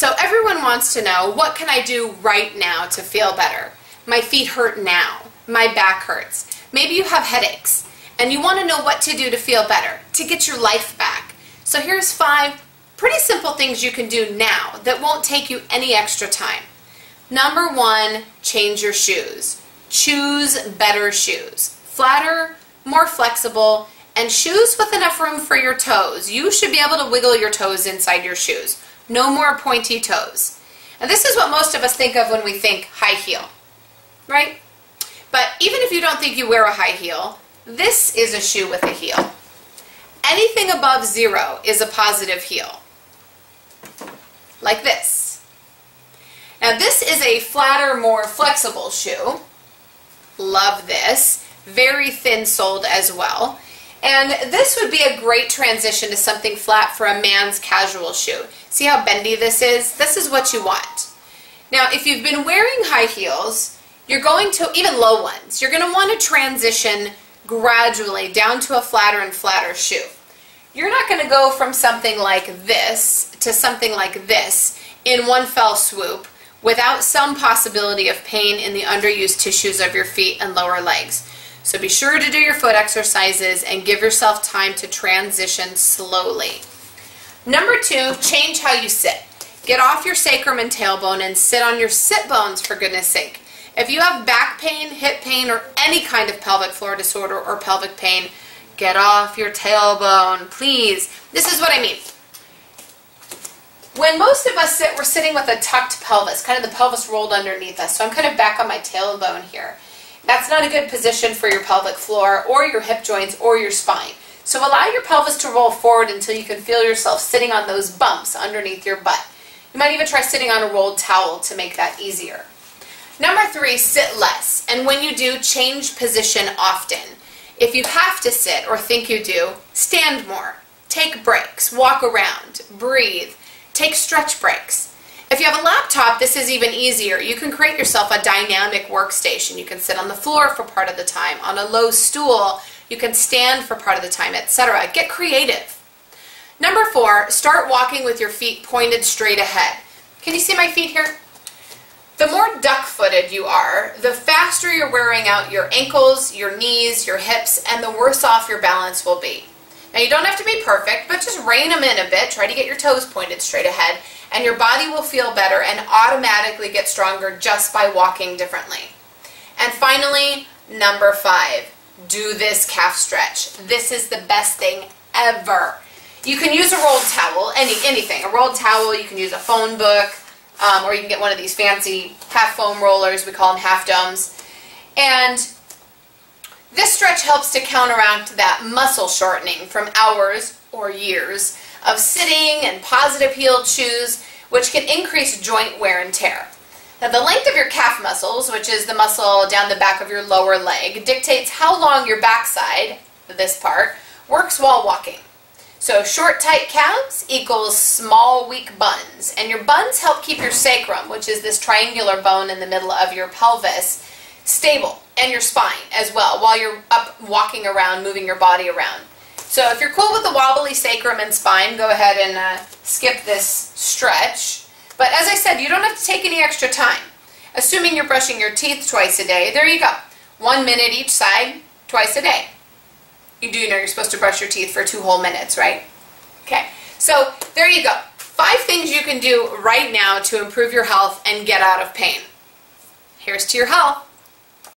So everyone wants to know, what can I do right now to feel better? My feet hurt now. My back hurts. Maybe you have headaches and you want to know what to do to feel better, to get your life back. So here's 5 pretty simple things you can do now that won't take you any extra time. Number 1, change your shoes. Choose better shoes. Flatter, more flexible, and shoes with enough room for your toes. You should be able to wiggle your toes inside your shoes. No more pointy toes. And this is what most of us think of when we think high heel, right? But even if you don't think you wear a high heel, this is a shoe with a heel. Anything above 0 is a positive heel, like this. Now this is a flatter, more flexible shoe. Love this. Very thin soled as well. And this would be a great transition to something flat for a man's casual shoe. See how bendy this is? This is what you want. Now, if you've been wearing high heels, you're going to, even low ones, you're going to want to transition gradually down to a flatter and flatter shoe. You're not going to go from something like this to something like this in one fell swoop without some possibility of pain in the underused tissues of your feet and lower legs. So be sure to do your foot exercises and give yourself time to transition slowly. Number 2, change how you sit. Get off your sacrum and tailbone and sit on your sit bones, for goodness sake. If you have back pain, hip pain, or any kind of pelvic floor disorder or pelvic pain, get off your tailbone, please. This is what I mean. When most of us sit, we're sitting with a tucked pelvis, kind of the pelvis rolled underneath us. So I'm kind of back on my tailbone here. That's not a good position for your pelvic floor or your hip joints or your spine. So allow your pelvis to roll forward until you can feel yourself sitting on those bumps underneath your butt. You might even try sitting on a rolled towel to make that easier. Number 3, sit less. And when you do, change position often. If you have to sit or think you do, stand more. Take breaks, walk around, breathe, take stretch breaks. If you have a laptop, this is even easier. You can create yourself a dynamic workstation. You can sit on the floor for part of the time, on a low stool. You can stand for part of the time, etc. Get creative. Number 4, start walking with your feet pointed straight ahead. Can you see my feet here? The more duck-footed you are, the faster you're wearing out your ankles, your knees, your hips, and the worse off your balance will be. Now you don't have to be perfect, but just rein them in a bit. Try to get your toes pointed straight ahead, and your body will feel better and automatically get stronger just by walking differently. And finally, number 5, do this calf stretch. This is the best thing ever. You can use a rolled towel, anything. A rolled towel, you can use a phone book, or you can get one of these fancy half foam rollers. We call them half domes. And this stretch helps to counteract that muscle shortening from hours or years of sitting and positive heeled shoes, which can increase joint wear and tear. Now the length of your calf muscles, which is the muscle down the back of your lower leg, dictates how long your backside, this part, works while walking. So short, tight calves equals small, weak buns. And your buns help keep your sacrum, which is this triangular bone in the middle of your pelvis, stable, and your spine as well, while you're up walking around, moving your body around. So if you're cool with the wobbly sacrum and spine, go ahead and skip this stretch. But as I said, you don't have to take any extra time. Assuming you're brushing your teeth twice a day, there you go. 1 minute each side, twice a day. You do know you're supposed to brush your teeth for 2 whole minutes, right? Okay, so there you go. 5 things you can do right now to improve your health and get out of pain. Here's to your health.